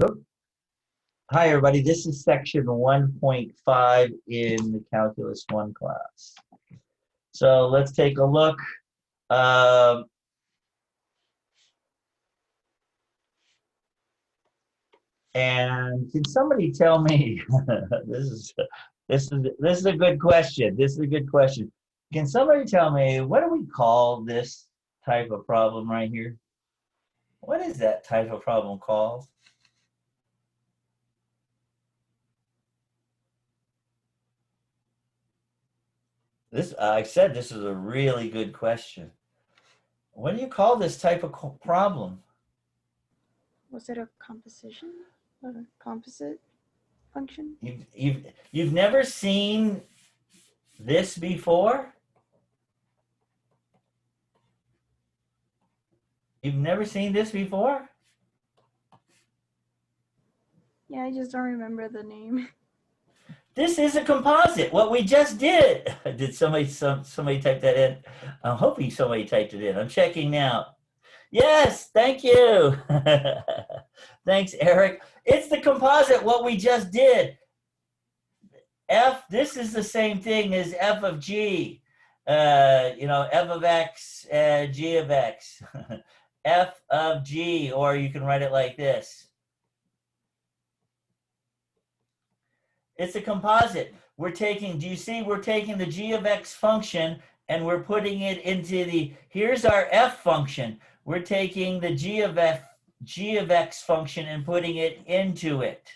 Oop. Hi, everybody. This is section 1.5 in the Calculus 1 class. So let's take a look. And can somebody tell me, this is a good question. This is a good question. Can somebody tell me, what do we call this type of problem right here? What is that type of problem called? I said this is a really good question. What do you call this type of problem? Was it a composition or a composite function? You've never seen this before? You've never seen this before? Yeah, I just don't remember the name. This is a composite. What we just did. Did somebody type that in? I'm hoping somebody typed it in. I'm checking now. Yes, thank you. Thanks, Eric. It's the composite, what we just did. This is the same thing as f of g. F of x, g of x. F of g, or you can write it like this. It's a composite. We're taking the g of x function and we're putting it into here's our f function. We're taking the g of x function and putting it into it.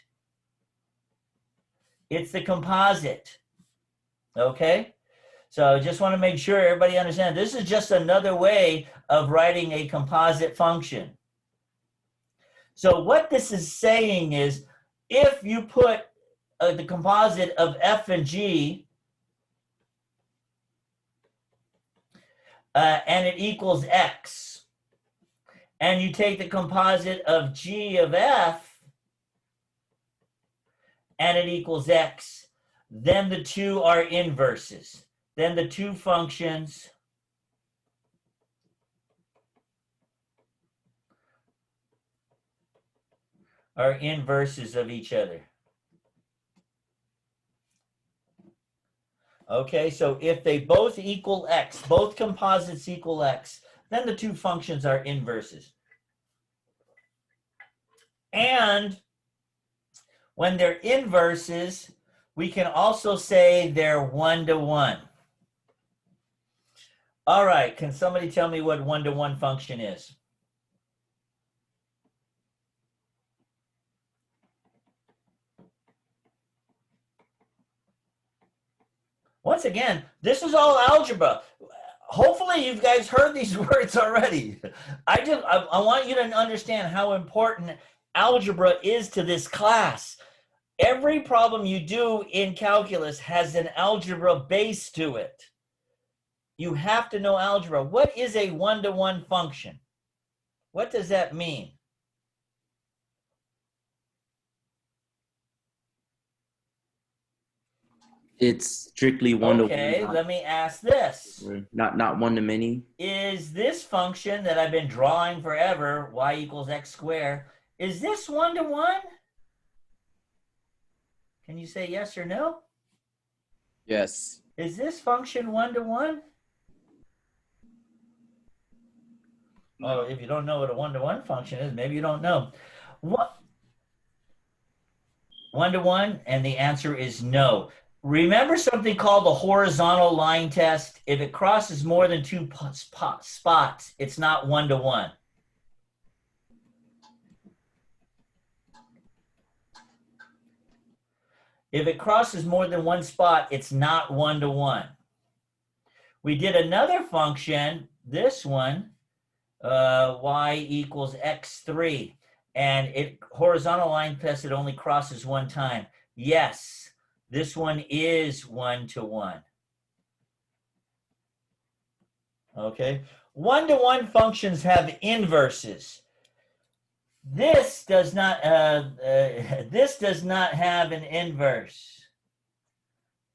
It's the composite. Okay? So I just want to make sure everybody understands. This is just another way of writing a composite function. So what this is saying is, if you put the composite of f and g, and it equals x, and you take the composite of g of f, and it equals x, then the two are inverses. Then the two functions are inverses of each other. Okay, so if they both equal x, both composites equal x, then the two functions are inverses. And when they're inverses, we can also say they're one-to-one. All right, can somebody tell me what one-to-one function is? Once again, this is all algebra. Hopefully you guys heard these words already. I want you to understand how important algebra is to this class. Every problem you do in calculus has an algebra base to it. You have to know algebra. What is a one-to-one function? What does that mean? It's strictly one-to-one. Okay, let me ask this. Not one-to-many. Is this function that I've been drawing forever, y equals x squared, is this one-to-one? Can you say yes or no? Yes. Is this function one-to-one? Oh, if you don't know what a one-to-one function is, maybe you don't know. What? One-to-one, and the answer is no. Remember something called the horizontal line test? If it crosses more than two spots, it's not one-to-one. If it crosses more than one spot, it's not one-to-one. We did another function, this one, y equals x3, and it horizontal line test, it only crosses one time. Yes, this one is one-to-one. Okay, one-to-one functions have inverses. This does not have an inverse.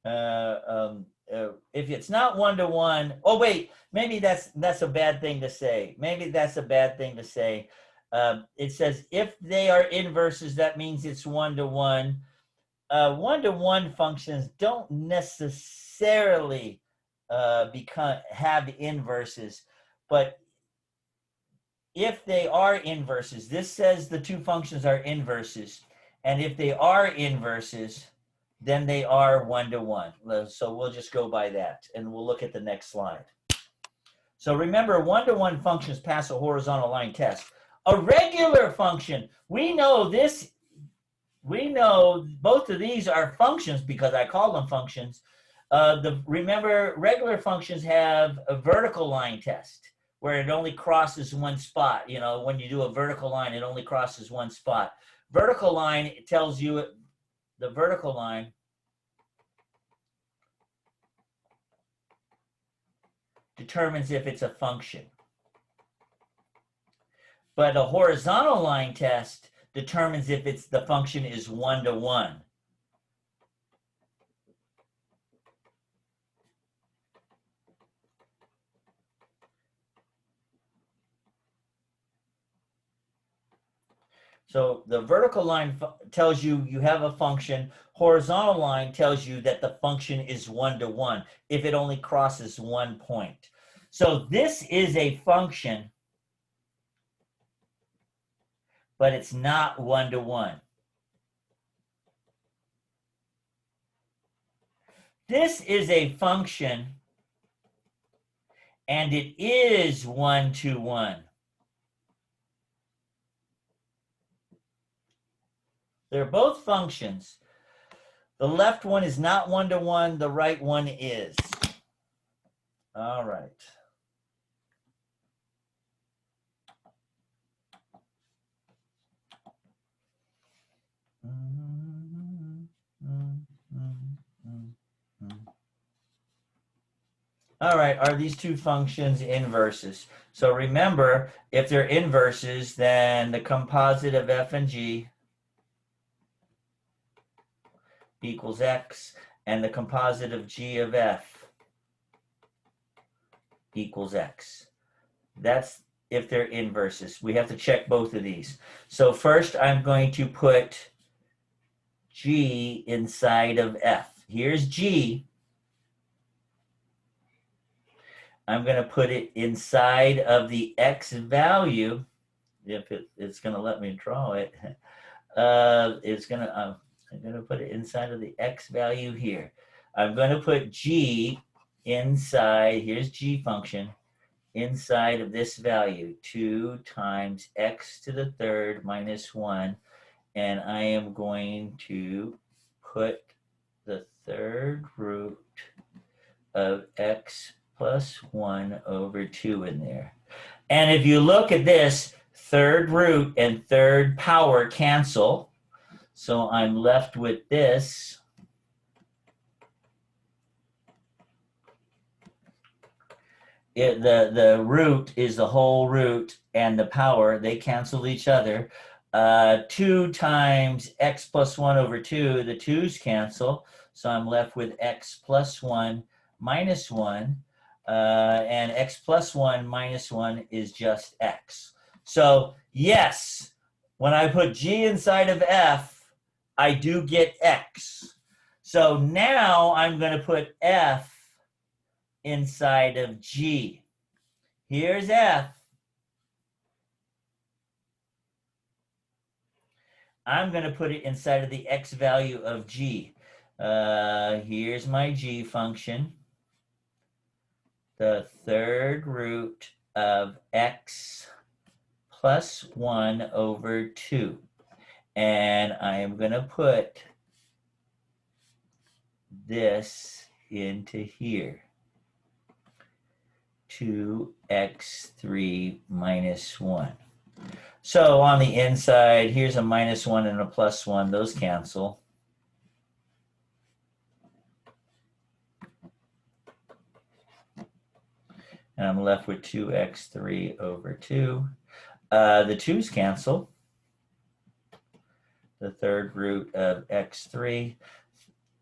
If it's not one-to-one, oh wait, maybe that's a bad thing to say. Maybe that's a bad thing to say. It says if they are inverses, that means it's 1-to-1. 1-to-1 functions don't necessarily have inverses, but if they are inverses, this says the two functions are inverses, and if they are inverses, then they are 1-to-1. So we'll just go by that, and we'll look at the next slide. So remember, 1-to-1 functions pass a horizontal line test. A regular function, we know both of these are functions because I call them functions. Remember, regular functions have a vertical line test where it only crosses one spot. You know, when you do a vertical line, it only crosses one spot. Vertical line tells you the vertical line determines if it's a function. But a horizontal line test determines if the function is 1-to-1. So the vertical line tells you you have a function. Horizontal line tells you that the function is 1-to-1 if it only crosses one point. So this is a function, but it's not 1-to-1. This is a function, and it is 1-to-1. They're both functions. The left one is not 1-to-1, the right one is. All right. All right, are these two functions inverses? So remember, if they're inverses, then the composite of f and g equals x, and the composite of g of f equals x. That's if they're inverses. We have to check both of these. So first, I'm going to put g inside of f. Here's g. I'm going to put it inside of the x value, if it's going to let me draw it. I'm going to put it inside of the x value here. I'm going to put g inside, here's g function, inside of this value, 2 times x to the third minus 1. And I am going to put the third root of x plus 1 over 2 in there. And if you look at this, third root and third power cancel. So I'm left with this. The root is the whole root, and the power, they cancel each other. 2 times x plus 1 over 2, the 2's cancel. So I'm left with x plus 1 minus 1. And x plus 1 minus 1 is just x. So yes, when I put g inside of f, I do get x. So now I'm going to put f inside of g. Here's f. I'm going to put it inside of the x value of g. Here's my g function. The third root of x plus 1 over 2. And I am going to put this into here. 2x3 minus 1. So on the inside, here's a minus 1 and a plus 1. Those cancel. And I'm left with 2x3 over 2. The 2's cancel. The third root of x3.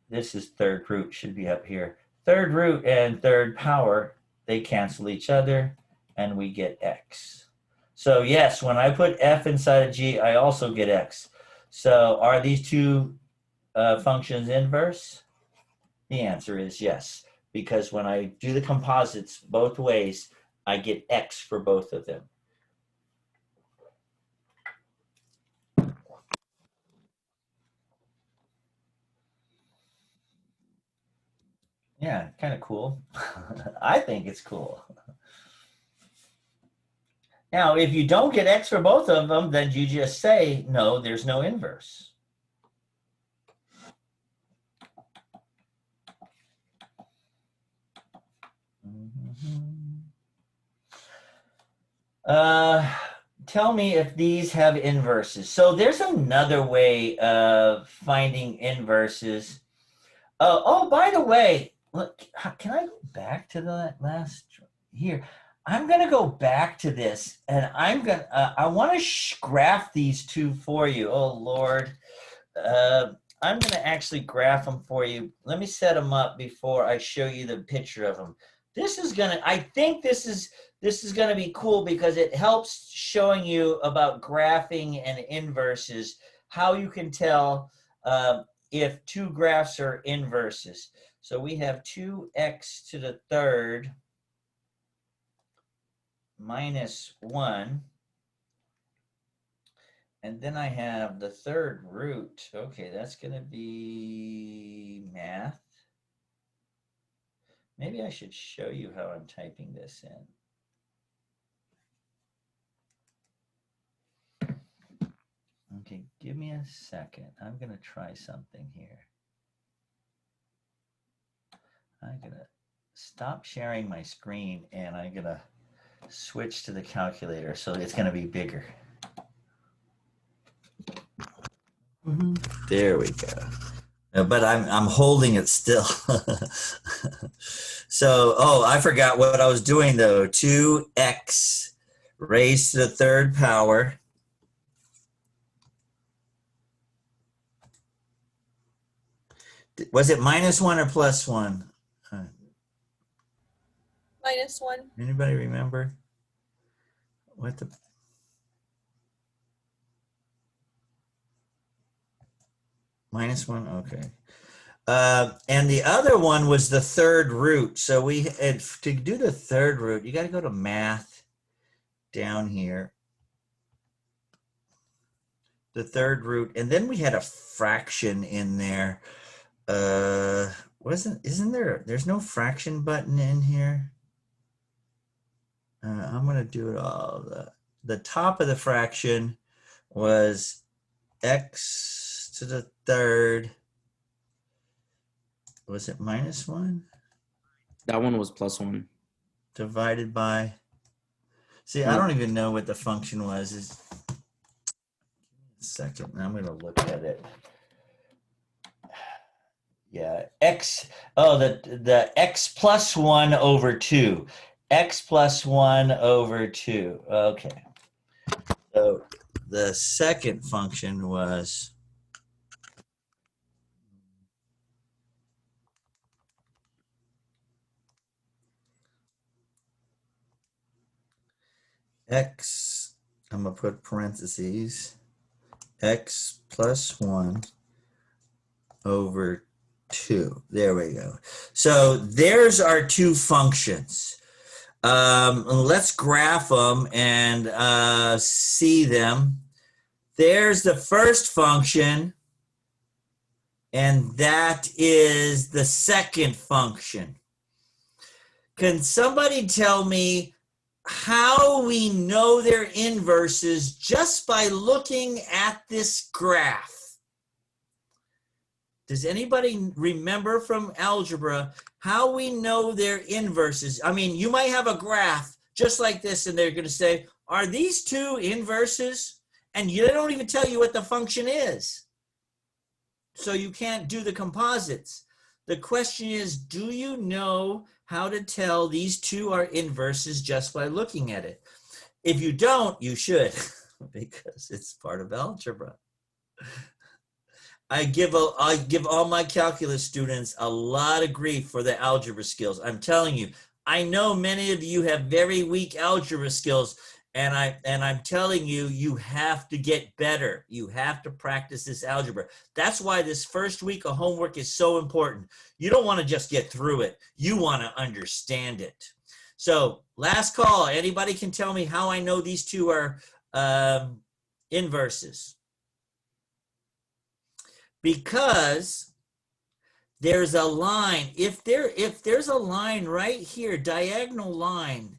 This is third root, should be up here. Third root and third power, they cancel each other, and we get x. So yes, when I put f inside of g, I also get x. So are these two functions inverse? The answer is yes, because when I do the composites both ways, I get x for both of them. Yeah, kind of cool. I think it's cool. Now, if you don't get x for both of them, then you just say, no, there's no inverse. Tell me if these have inverses. So there's another way of finding inverses. Oh, by the way, look, can I go back to the last here? I'm going to go back to this, and I want to graph these two for you. Oh, Lord. I'm going to actually graph them for you. Let me set them up before I show you the picture of them. I think this is going to be cool because it helps showing you about graphing and inverses, how you can tell if two graphs are inverses. So we have 2x to the third minus 1. And then I have the third root. Okay, that's going to be math. Maybe I should show you how I'm typing this in. Okay, give me a second. I'm going to try something here. I'm going to stop sharing my screen and I'm going to switch to the calculator so it's going to be bigger. There we go. But I'm holding it still. So, I forgot what I was doing though. 2x raised to the third power. Was it -1 or +1? -1. Anybody remember? What the? -1, okay. And the other one was the third root. So we had to do the third root, you got to go to math down here. The third root, and then we had a fraction in there. There's no fraction button in here. I'm going to do it all. The top of the fraction was x to the third. Was it -1? That one was +1. Divided by. See, I don't even know what the function was. Second, I'm going to look at it. Yeah, x. Oh, the x plus 1 over 2. X plus 1 over 2. Okay. So the second function was x. I'm going to put parentheses. X plus 1 over 2. There we go. So there's our two functions. Let's graph them and see them. There's the first function, and that is the second function. Can somebody tell me how we know they're inverses just by looking at this graph? Does anybody remember from algebra how we know they're inverses? I mean, you might have a graph just like this, and they're going to say, are these two inverses? And they don't even tell you what the function is. So you can't do the composites. The question is, do you know how to tell these two are inverses just by looking at it? If you don't, you should, because it's part of algebra. I give all my calculus students a lot of grief for the algebra skills. I'm telling you, I know many of you have very weak algebra skills, And I'm telling you, you have to get better. You have to practice this algebra. That's why this first week of homework is so important. You don't want to just get through it. You want to understand it. So last call. Anybody can tell me how I know these two are inverses? Because there's a line. If there's a line right here, diagonal line,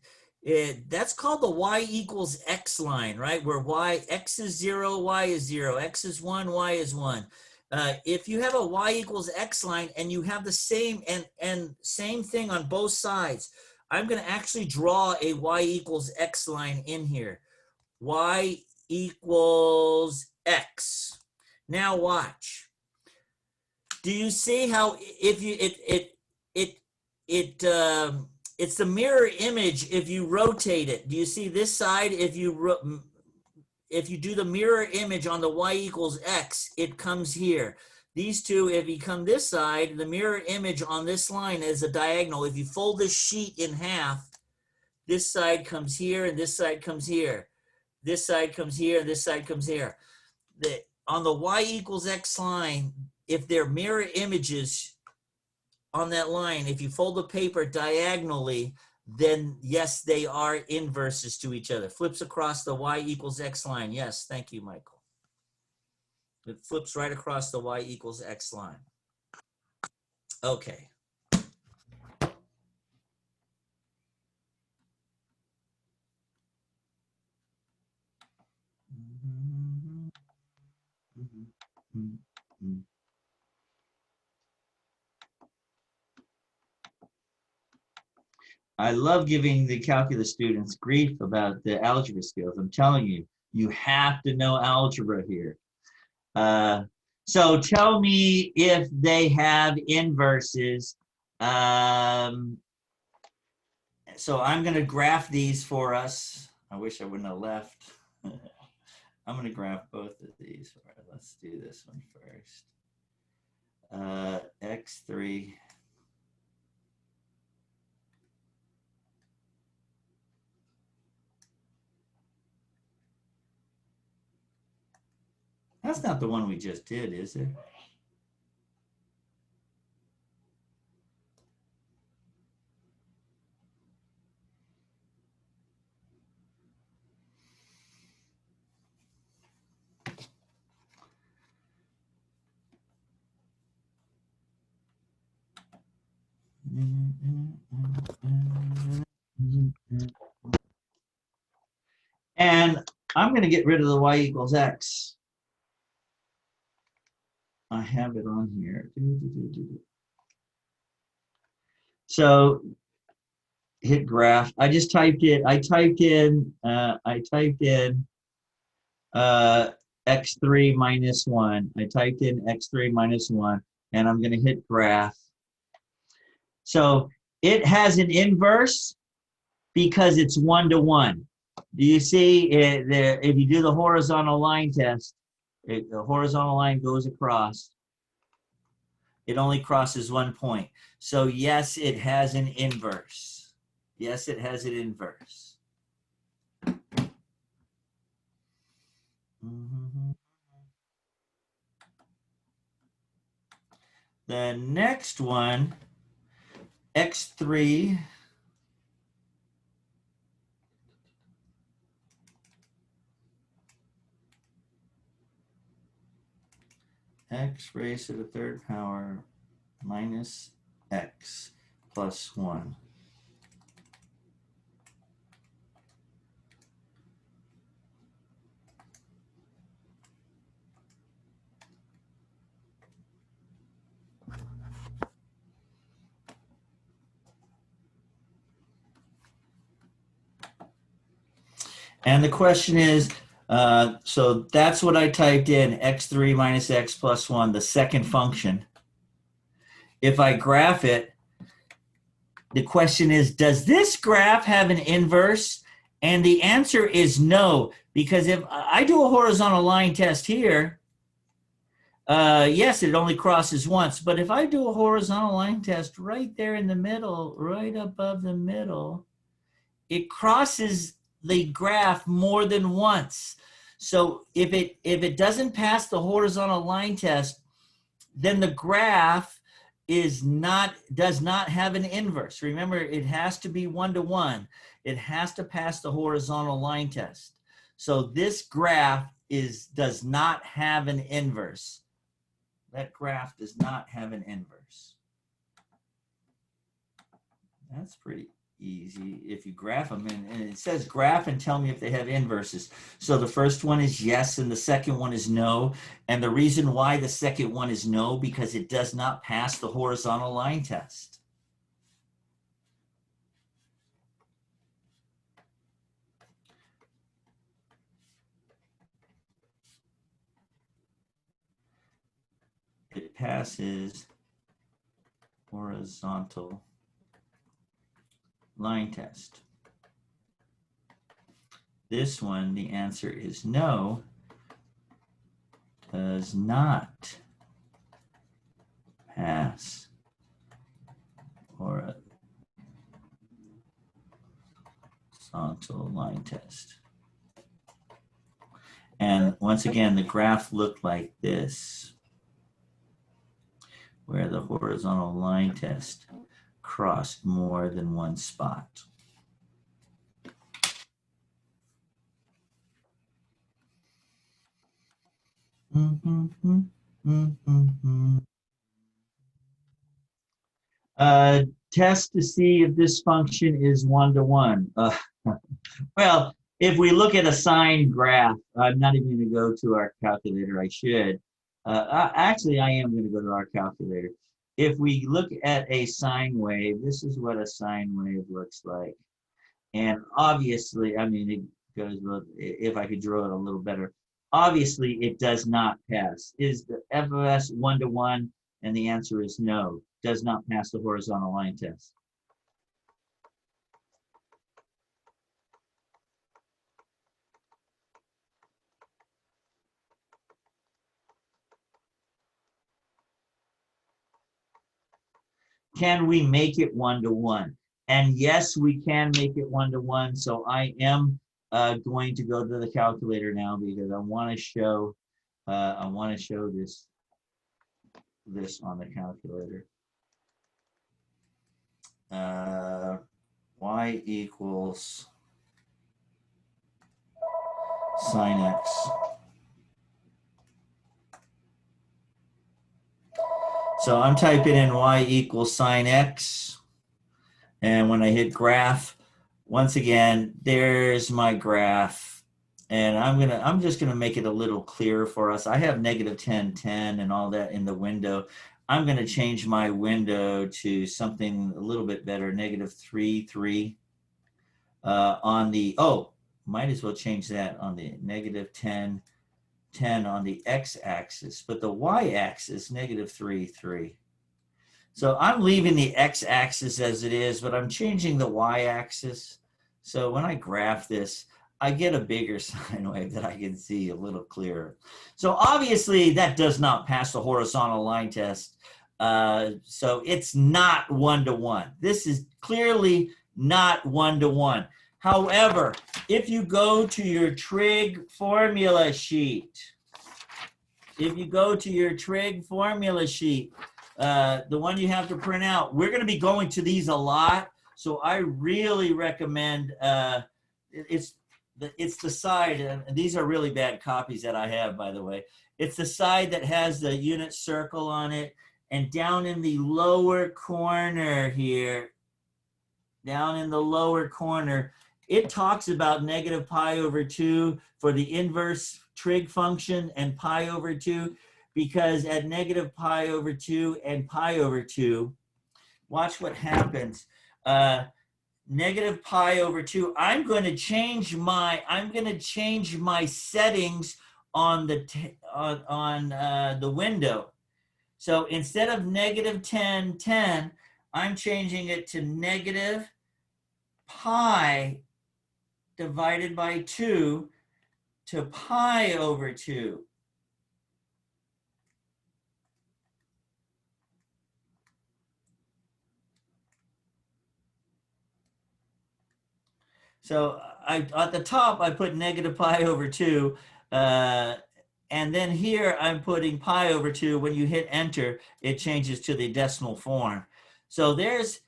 that's called the y equals x line, right? Where x is 0, y is 0, x is 1, y is 1. If you have a y equals x line and you have the same and same thing on both sides, I'm going to actually draw a y equals x line in here. Y equals x. Now watch. Do you see how if you it's the mirror image if you rotate it? Do you see this side? If you do the mirror image on the y equals x, it comes here. These two, if you come this side, the mirror image on this line is a diagonal. If you fold this sheet in half, this side comes here and this side comes here. This side comes here and this side comes here. On the y equals x line, if they're mirror images on that line, if you fold the paper diagonally, then yes, they are inverses to each other. Flips across the y equals x line. Yes, thank you, Michael. It flips right across the y equals x line. Okay. I love giving the calculus students grief about the algebra skills. I'm telling you, you have to know algebra here. So tell me if they have inverses. So I'm going to graph these for us. I wish I wouldn't have left. I'm going to graph both of these. All right, let's do this one first. X3. That's not the one we just did, is it? And I'm going to get rid of the y equals x. I have it on here. So hit graph. I just typed in x3 minus 1. I typed in x3 minus 1, and I'm going to hit graph. So it has an inverse because it's 1 to 1. Do you see it there? If you do the horizontal line test, the horizontal line goes across. It only crosses one point. So yes, it has an inverse. Yes, it has an inverse. The next one, x3 x raised to the third power minus x plus 1. And the question is, so that's what I typed in, x3 minus x plus 1, the second function. If I graph it, the question is, does this graph have an inverse? And the answer is no, because if I do a horizontal line test here, yes, it only crosses once. But if I do a horizontal line test right there in the middle, right above the middle, it crosses the graph more than once. So if it doesn't pass the horizontal line test, then the graph does not have an inverse. Remember, it has to be 1-to-1. It has to pass the horizontal line test. So this graph does not have an inverse. That graph does not have an inverse. That's pretty easy. If you graph them, and it says graph and tell me if they have inverses. So the first one is yes, and the second one is no. And the reason why the second one is no, because it does not pass the horizontal line test. It passes horizontal line test. This one, the answer is no, does not pass horizontal line test. And once again, the graph looked like this, where the horizontal line test crossed more than one spot. Test to see if this function is 1-to-1. Well, if we look at a sine graph, I'm not even going to go to our calculator. I should. Actually, I am going to go to our calculator. If we look at a sine wave, this is what a sine wave looks like. And obviously, I mean, it goes, if I could draw it a little better, obviously it does not pass. Is the f of s 1-to-1? And the answer is no, does not pass the horizontal line test. Can we make it 1-to-1? And yes, we can make it 1-to-1. So I am going to go to the calculator now because I want to show this on the calculator. Y equals sine x. So I'm typing in y equals sine x. And when I hit graph, once again, there's my graph. And I'm just gonna make it a little clearer for us. I have -10, 10 and all that in the window. I'm gonna change my window to something a little bit better, -3, 3. On the, might as well change that on the -10, 10 on the x-axis, but the y-axis, -3, 3. So I'm leaving the x-axis as it is, but I'm changing the y-axis. So when I graph this, I get a bigger sine wave that I can see a little clearer. So obviously that does not pass the horizontal line test. So it's not 1-to-1. This is clearly not 1-to-1. However, if you go to your trig formula sheet, the one you have to print out, we're going to be going to these a lot. So I really recommend, it's the side, and these are really bad copies that I have, by the way. It's the side that has the unit circle on it. And down in the lower corner here, it talks about -pi/2 for the inverse trig function and pi/2, because at -pi/2 and pi/2, watch what happens. -pi/2, I'm going to change my settings on the window. So instead of -10, 10, I'm changing it to -pi divided by 2 to pi/2. So at the top, I put negative pi over 2. And then here, I'm putting pi over 2. When you hit enter, it changes to the decimal form. So there's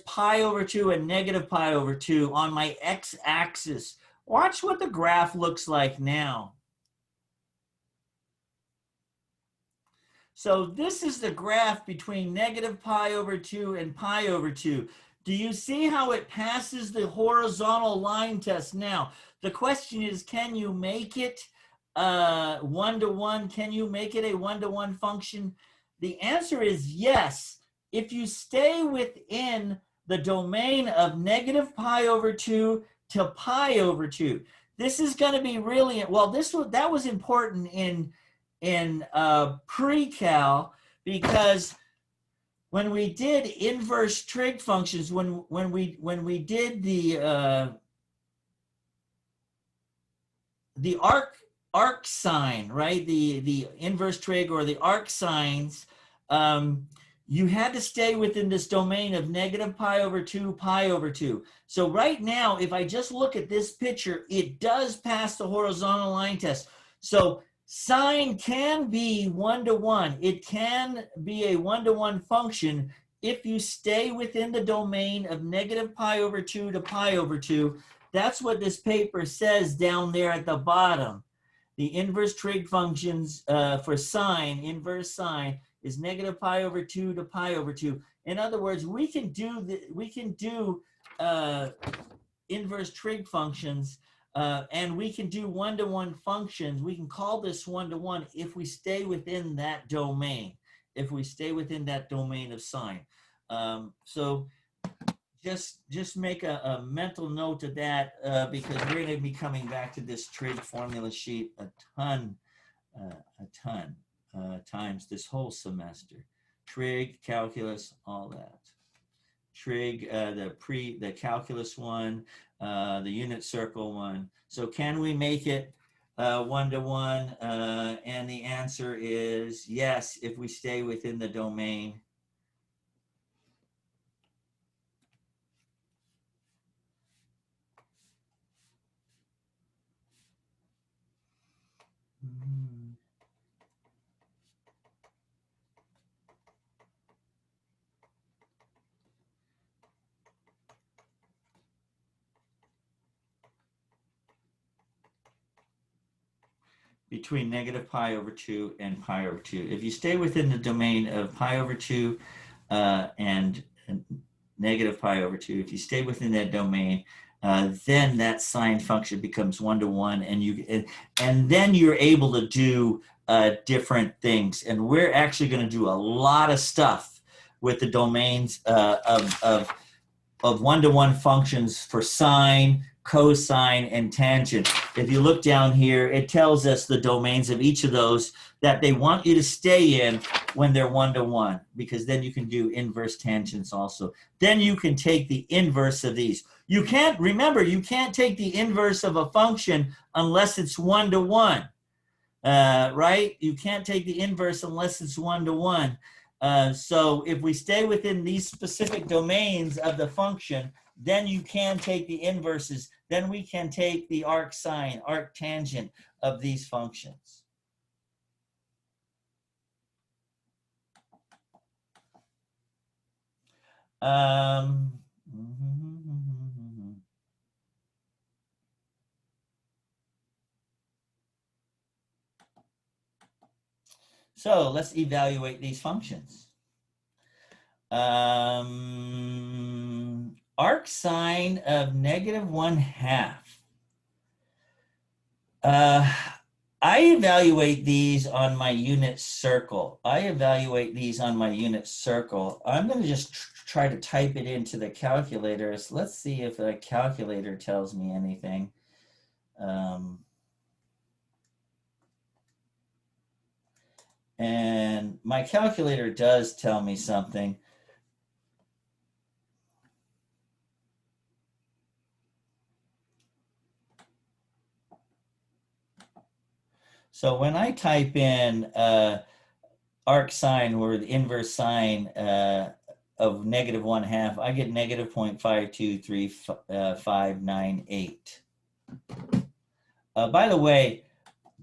pi over 2 and negative pi over 2 on my x-axis. Watch what the graph looks like now. So this is the graph between negative pi over 2 and pi over 2. Do you see how it passes the horizontal line test? Now, the question is, can you make it one-to-one? Can you make it a one-to-one function? The answer is yes. If you stay within the domain of negative pi over 2 to pi over 2. This is going to be really, well, that was important in pre-cal, because when we did inverse trig functions, when we did the arc sine, right? The inverse trig or the arc sines, you had to stay within this domain of negative pi over 2, pi over 2. So right now, if I just look at this picture, it does pass the horizontal line test. So sine can be one-to-one. It can be a one-to-one function if you stay within the domain of negative pi over 2 to pi over 2. That's what this paper says down there at the bottom. The inverse trig functions for sine, inverse sine, is negative pi over 2 to pi over 2. In other words, we can do inverse trig functions, and we can do one-to-one functions. We can call this one-to-one if we stay within that domain, if we stay within that domain of sine. So just make a mental note of that, because we're going to be coming back to this trig formula sheet a ton times this whole semester. Trig, calculus, all that. Trig, the calculus one, the unit circle one. So can we make it one-to-one? And the answer is yes, if we stay within the domain. Between negative pi over 2 and pi over 2. If you stay within the domain of pi over 2 and negative pi over 2, if you stay within that domain, then that sine function becomes one-to-one, and then you're able to do different things. And we're actually going to do a lot of stuff with the domains of one-to-one functions for sine, cosine, and tangent. If you look down here, it tells us the domains of each of those that they want you to stay in when they're one-to-one, because then you can do inverse tangents also. Then you can take the inverse of these. You can't take the inverse of a function unless it's one-to-one, right? You can't take the inverse unless it's one-to-one. So if we stay within these specific domains of the function, then you can take the inverses. Then we can take the arc sine, arc tangent of these functions. So let's evaluate these functions. Arc sine of -1/2. I evaluate these on my unit circle. I'm going to just try to type it into the calculator. So let's see if the calculator tells me anything. And my calculator does tell me something. So when I type in arc sine, or the inverse sine of -1/2, I get -0.52358. By the way,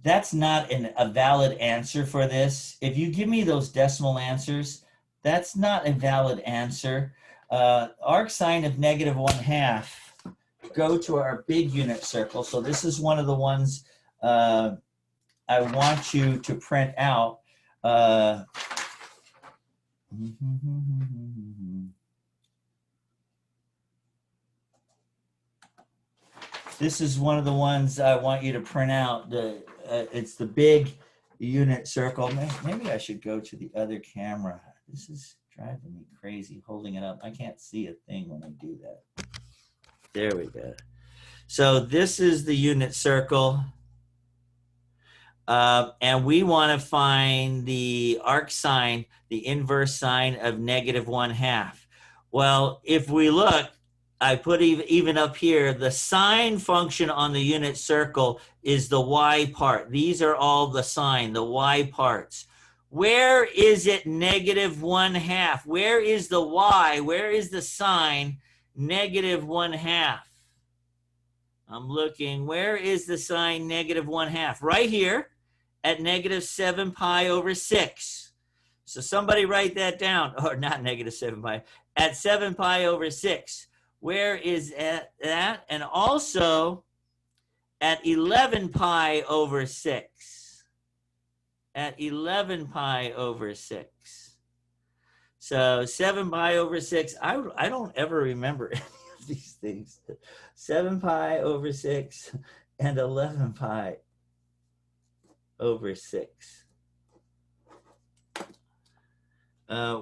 that's not a valid answer for this. If you give me those decimal answers, that's not a valid answer. Arc sine of negative 1/2, go to our big unit circle. So this is one of the ones I want you to print out. This is one of the ones I want you to print out. It's the big unit circle. Maybe I should go to the other camera. This is driving me crazy holding it up. I can't see a thing when I do that. There we go. So this is the unit circle. And we want to find the arc sine, the inverse sine of negative 1/2. Well, if we look, I put even up here, the sine function on the unit circle is the y part. These are all the sine, the y parts. Where is it negative 1/2? Where is the y? Where is the sine negative 1/2? I'm looking, where is the sine negative 1/2? Right here at negative 7 pi over 6. So somebody write that down, or not negative 7 pi, at 7 pi over 6. Where is that? And also at 11 pi over 6. At 11 pi over 6. So 7 pi over 6, I don't ever remember any of these things. 7 pi over 6 and 11 pi over 6.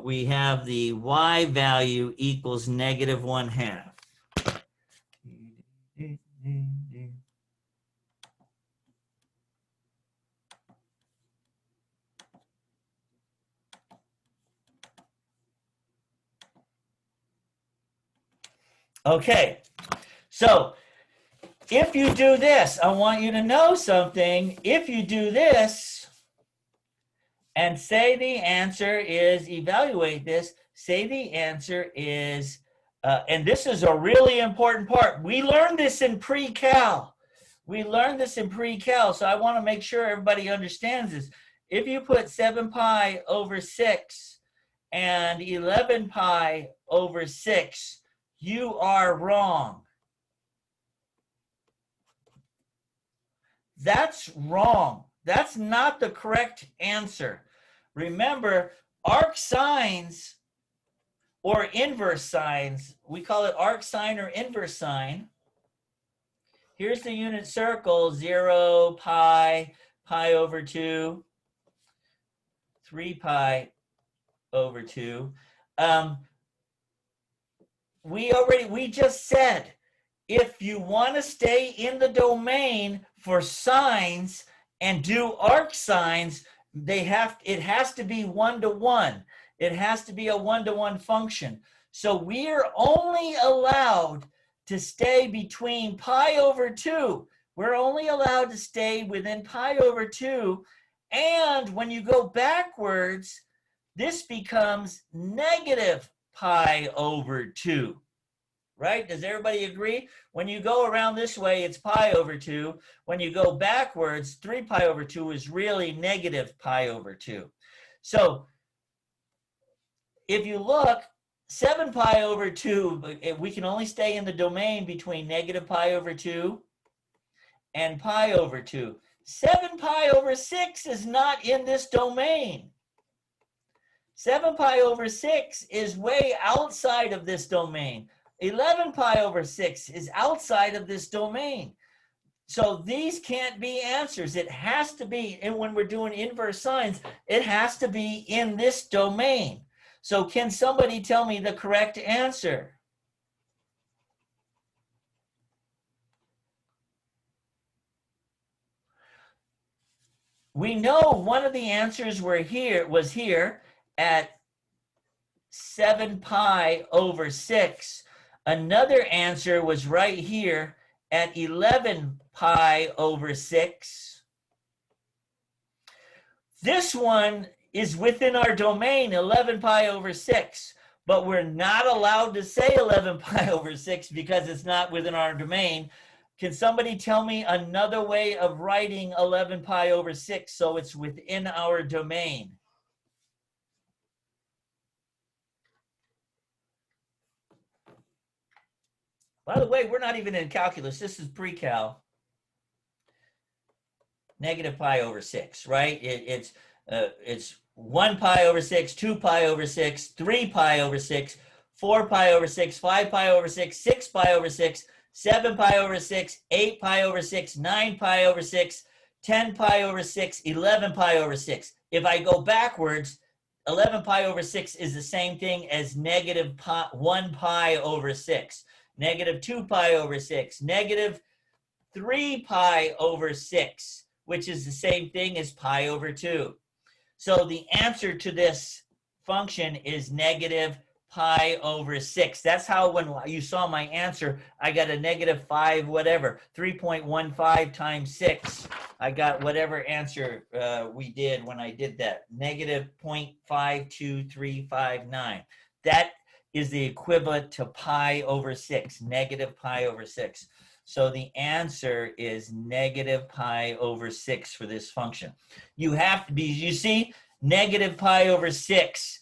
We have the y value equals negative 1/2. Okay, so if you do this, I want you to know something. If you do this and say the answer is, evaluate this, say the answer is, and this is a really important part. We learned this in pre-cal. We learned this in pre-cal, so I want to make sure everybody understands this. If you put 7 pi over 6 and 11 pi over 6, you are wrong. That's wrong. That's not the correct answer. Remember, arc sines or inverse sines, we call it arc sine or inverse sine. Here's the unit circle, 0, pi, pi over 2, 3 pi over 2. We just said, if you want to stay in the domain for sines and do arc sines, it has to be 1-to-1. It has to be a 1-to-1 function. So we are only allowed to stay between pi over 2. We're only allowed to stay within pi over 2. And when you go backwards, this becomes negative pi over 2. Right? Does everybody agree? When you go around this way, it's pi over 2. When you go backwards, 3 pi over 2 is really negative pi over 2. So if you look, 7 pi over 2, we can only stay in the domain between negative pi over 2 and pi over 2. 7 pi over 6 is not in this domain. 7 pi over 6 is way outside of this domain. 11 pi over 6 is outside of this domain. So these can't be answers. It has to be, and when we're doing inverse sines, it has to be in this domain. So can somebody tell me the correct answer? We know one of the answers was here at 7 pi over 6. Another answer was right here at 11 pi over 6. This one is within our domain, 11 pi over 6, but we're not allowed to say 11 pi over 6 because it's not within our domain. Can somebody tell me another way of writing 11 pi over 6 so it's within our domain? By the way, we're not even in calculus. This is pre-cal. Negative pi over 6, right? It's 1 pi over 6, 2 pi over 6, 3 pi over 6, 4 pi over 6, 5 pi over 6, 6 pi over 6, 7 pi over 6, 8 pi over 6, 9 pi over 6, 10 pi over 6, 11 pi over 6. If I go backwards, 11 pi over 6 is the same thing as negative 1 pi over 6, negative 2 pi over 6, negative 3 pi over 6, which is the same thing as pi over 2. So the answer to this function is negative pi over 6. That's how when you saw my answer, I got a negative 5 whatever, 3.15 times 6. I got whatever answer we did when I did that, negative 0.52359. That is the equivalent to pi over 6, negative pi over 6. So the answer is negative pi over 6 for this function. You have to be, you see, negative pi over 6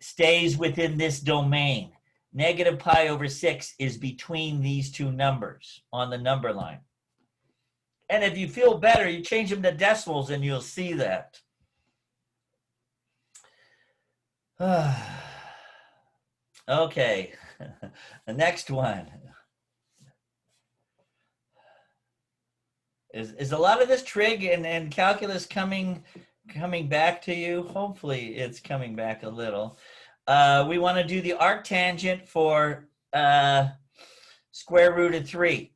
stays within this domain. Negative pi over 6 is between these two numbers on the number line. And if you feel better, you change them to decimals and you'll see that. Okay, the next one. Is a lot of this trig and calculus coming back to you? Hopefully it's coming back a little. We want to do the arctangent for square root of 3.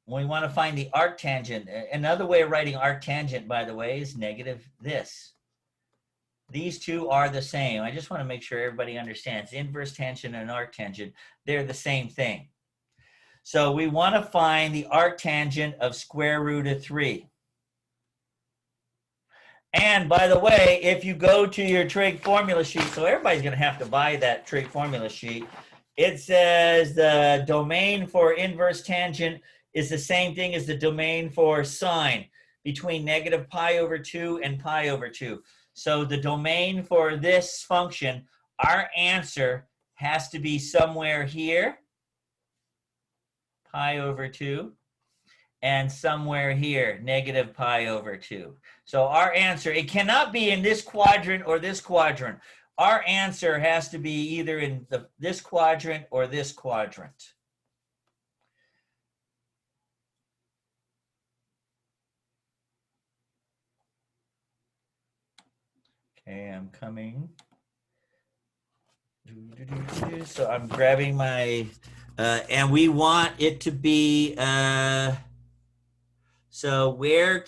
We want to find the arctangent. Another way of writing arctangent, by the way, is negative this. These two are the same. I just want to make sure everybody understands. Inverse tangent and arctangent, they're the same thing. So we want to find the arctangent of square root of 3. And by the way, if you go to your trig formula sheet, so everybody's going to have to buy that trig formula sheet. It says the domain for inverse tangent is the same thing as the domain for sine, between negative pi over 2 and pi over 2. So the domain for this function, our answer has to be somewhere here, pi over 2, and somewhere here, negative pi over 2. So our answer, it cannot be in this quadrant or this quadrant. Our answer has to be either in this quadrant or this quadrant. Okay, I'm coming. So I'm grabbing my, and we want it to be, so where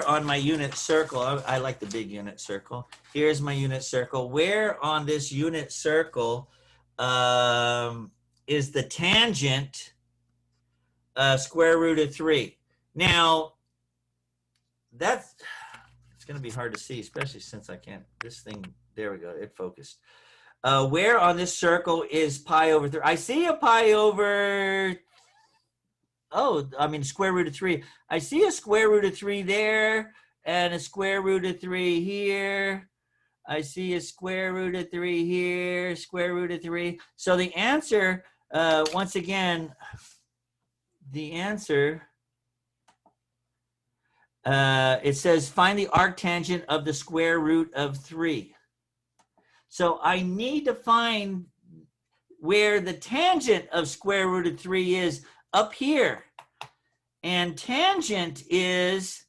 on my unit circle, I like the big unit circle. Here's my unit circle. Where on this unit circle is the tangent square root of 3? Now, that's, it's going to be hard to see, especially since I can't, this thing, there we go, it focused. Where on this circle is pi over 3? I see a pi over, square root of 3. I see a square root of 3 there and a square root of 3 here. I see a square root of 3 here, square root of 3. So the answer, once again, the answer, it says find the arctangent of the square root of 3. So I need to find where the tangent of square root of 3 is up here. And tangent is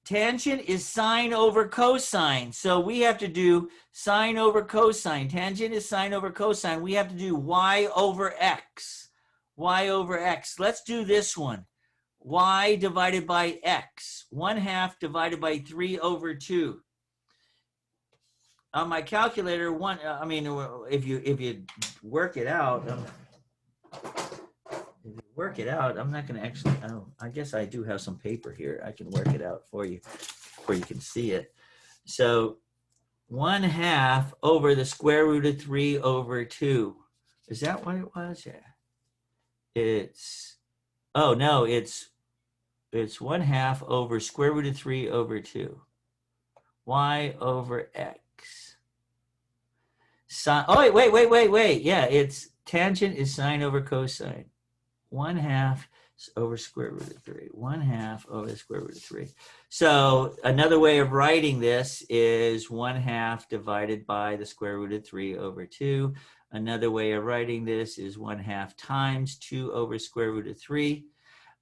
sine over cosine. So we have to do sine over cosine. Tangent is sine over cosine. We have to do y over x. Y over x. Let's do this one. Y divided by x. 1/2 divided by 3 over 2. On my calculator, if you work it out, I'm not going to actually, I guess I do have some paper here. I can work it out for you where you can see it. So 1/2 over the square root of 3 over 2. Is that what it was? Yeah. It's Oh, no, it's 1/2 over square root of 3 over 2. Y over X. Sine, oh, wait. Yeah, it's tangent is sine over cosine. 1/2 over square root of 3. 1/2 over the square root of 3. So another way of writing this is 1/2 divided by the square root of 3 over 2. Another way of writing this is 1/2 times 2 over square root of 3.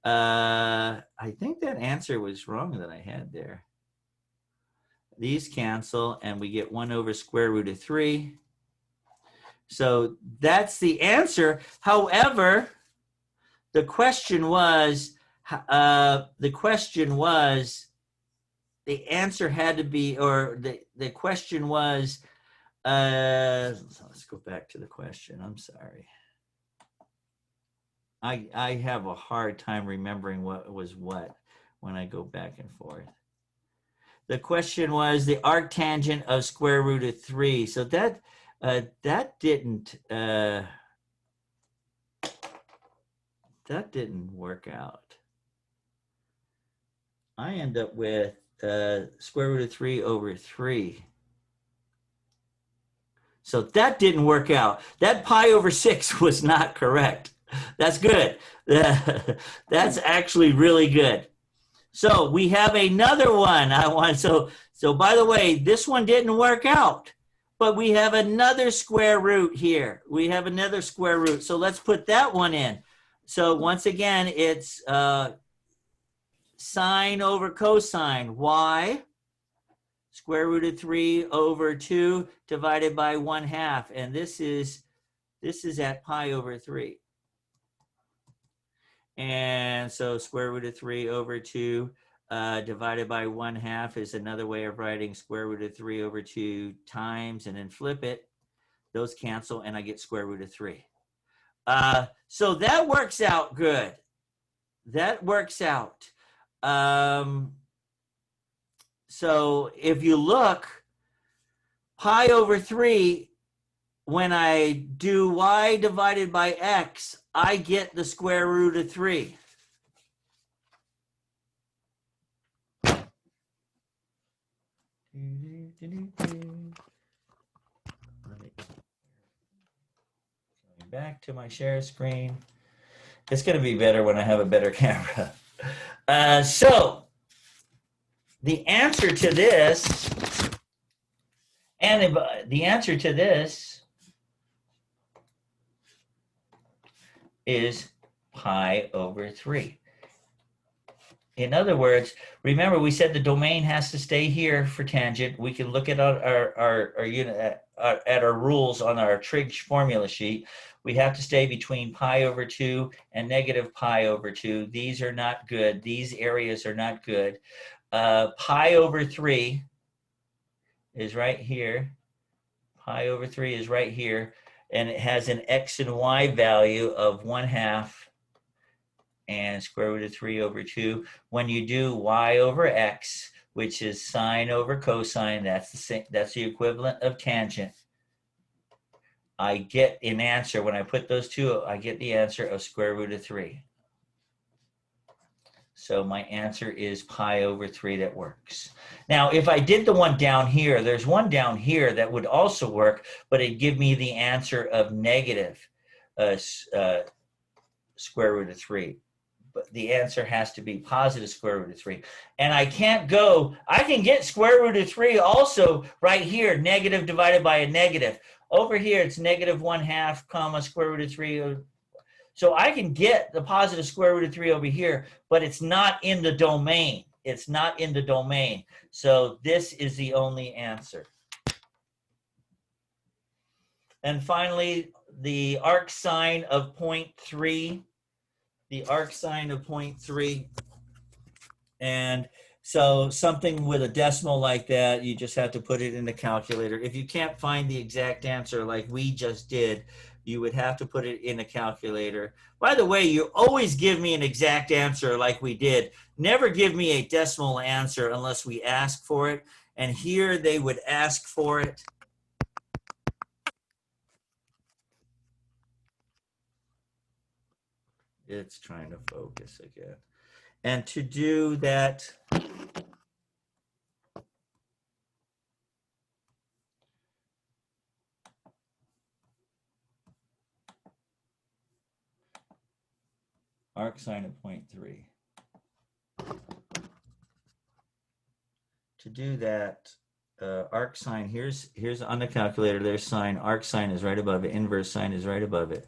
I think that answer was wrong that I had there. These cancel and we get 1 over square root of 3. So that's the answer. However, the question was, the answer had to be, or the question was, let's go back to the question. I'm sorry. I have a hard time remembering what was what when I go back and forth. The question was the arctangent of square root of 3. So that didn't work out. I end up with square root of 3 over 3. So that didn't work out. That pi over 6 was not correct. That's good. That's actually really good. So we have another one. So by the way, this one didn't work out, but we have another square root here. We have another square root. So let's put that one in. So once again, it's sine over cosine, y, square root of 3 over 2 divided by 1/2. And this is at pi over 3. And so square root of 3 over 2 divided by 1/2 is another way of writing square root of 3 over 2 times, and then flip it. Those cancel, and I get square root of 3. So that works out good. That works out. So if you look, pi over 3, when I do y divided by x, I get the square root of 3. Back to my share screen. It's going to be better when I have a better camera. So the answer to this, and the answer to this is pi over 3. In other words, remember we said the domain has to stay here for tangent. We can look at our unit at our rules on our trig formula sheet. We have to stay between pi over 2 and negative pi over 2. These are not good. These areas are not good. Pi over 3 is right here. Pi over 3 is right here. And it has an x and y value of 1/2 and square root of 3 over 2. When you do y over x, which is sine over cosine, that's the equivalent of tangent. I get an answer. When I put those two, I get the answer of square root of 3. So my answer is pi over 3 that works. Now, if I did the one down here, there's one down here that would also work, but it'd give me the answer of negative square root of 3. But the answer has to be positive square root of 3. And I can get square root of 3 also right here, negative divided by a negative. Over here, it's negative 1/2 comma square root of 3. So I can get the positive square root of 3 over here, but it's not in the domain. It's not in the domain. So this is the only answer. And finally, the arc sine of 0.3. The arc sine of 0.3. And so something with a decimal like that, you just have to put it in the calculator. If you can't find the exact answer like we just did, you would have to put it in a calculator. By the way, you always give me an exact answer like we did. Never give me a decimal answer unless we ask for it. And here they would ask for it. It's trying to focus again. And to do that, arc sine of 0.3. To do that, arc sine, here's on the calculator, there's sine, arc sine is right above it, inverse sine is right above it.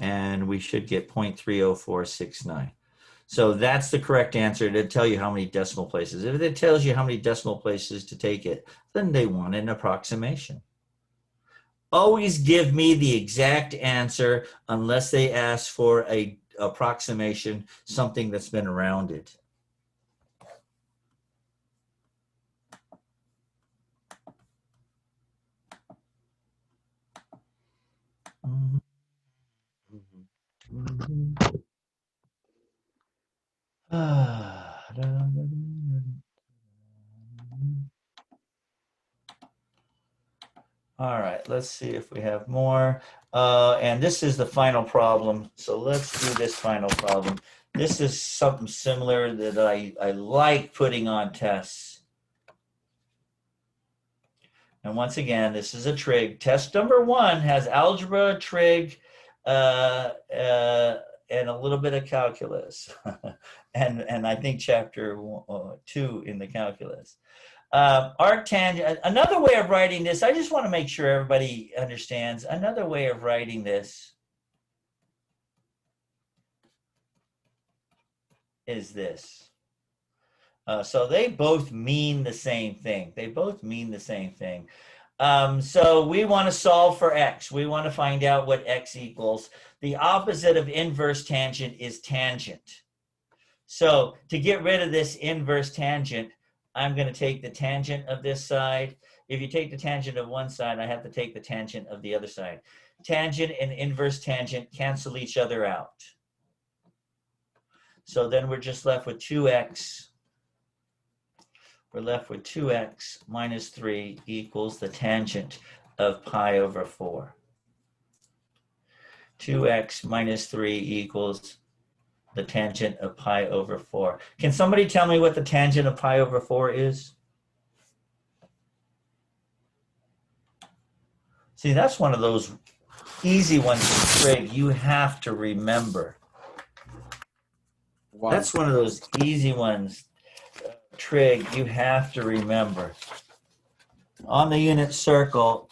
And we should get 0.30469. So that's the correct answer to tell you how many decimal places. If it tells you how many decimal places to take it, then they want an approximation. Always give me the exact answer unless they ask for a approximation, something that's been rounded. All right, let's see if we have more. And this is the final problem. So let's do this final problem. This is something similar that I like putting on tests. And once again, this is a trig. Test number 1 has algebra, trig, and a little bit of calculus. and I think chapter 2 in the calculus. Arctangent, another way of writing this, I just want to make sure everybody understands, another way of writing this is this. So they both mean the same thing. They both mean the same thing. So we want to solve for x. We want to find out what x equals. The opposite of inverse tangent is tangent. So to get rid of this inverse tangent, I'm going to take the tangent of this side. If you take the tangent of one side, I have to take the tangent of the other side. Tangent and inverse tangent cancel each other out. So then we're just left with 2x. We're left with 2x minus 3 equals the tangent of pi over 4. 2x minus 3 equals the tangent of pi over 4. Can somebody tell me what the tangent of pi over 4 is? See, that's one of those easy ones in trig you have to remember. Wow. That's one of those easy ones, trig, you have to remember. On the unit circle,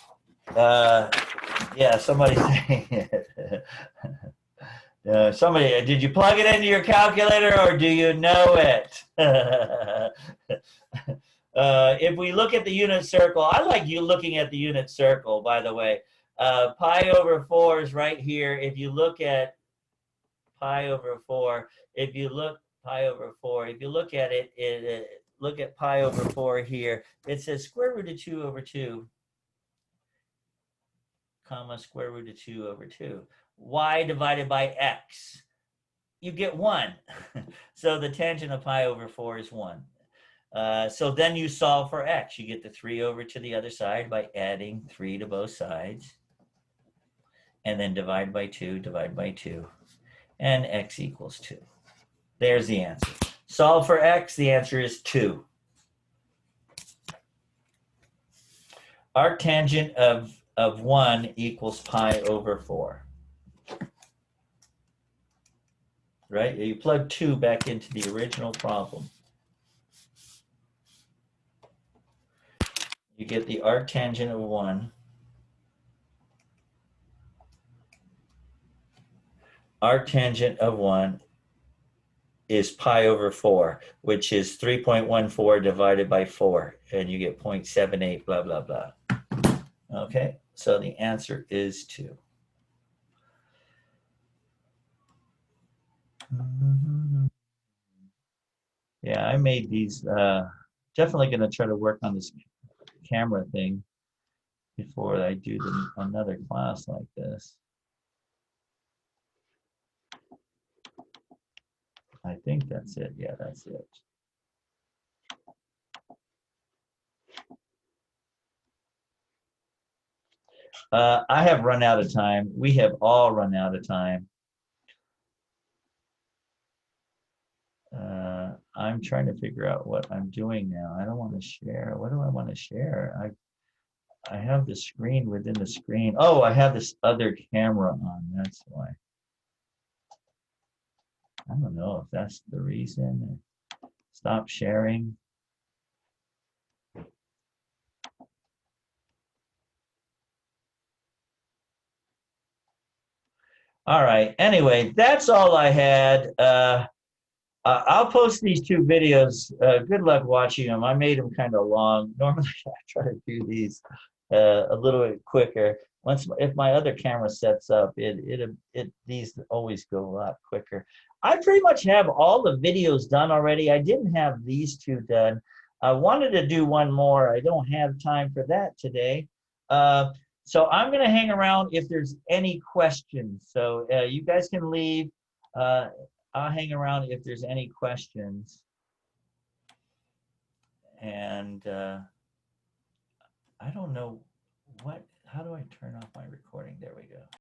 yeah, somebody's saying it. Somebody, did you plug it into your calculator or do you know it? If we look at the unit circle, I like you looking at the unit circle, by the way. Pi over 4 is right here. If you look at pi over 4, if you look at it, look at pi over 4 here. It says square root of 2 over 2, comma, square root of 2 over 2. Y divided by x. You get 1. So the tangent of pi over 4 is 1. So then you solve for x. You get the 3 over to the other side by adding 3 to both sides. And then divide by 2, and x equals 2. There's the answer. Solve for x, the answer is 2. Arctangent of 1 equals pi over 4. Right? You plug 2 back into the original problem. You get the arctangent of 1. Arctangent of 1 is pi over 4, which is 3.14 divided by 4, and you get 0.78, blah, blah, blah. Okay, so the answer is 2. Yeah, I made these, definitely going to try to work on this camera thing before I do another class like this. I think that's it. Yeah, that's it. I have run out of time. We have all run out of time. I'm trying to figure out what I'm doing now. I don't want to share. What do I want to share? I have the screen within the screen. Oh, I have this other camera on. That's why. I don't know if that's the reason. Stop sharing. All right. Anyway, that's all I had. I'll post these two videos. Good luck watching them. I made them kind of long. Normally, I try to do these a little bit quicker. If my other camera sets up, these always go a lot quicker. I pretty much have all the videos done already. I didn't have these two done. I wanted to do one more. I don't have time for that today. So I'm going to hang around if there's any questions. So you guys can leave. I'll hang around if there's any questions. And I don't know how do I turn off my recording? There we go.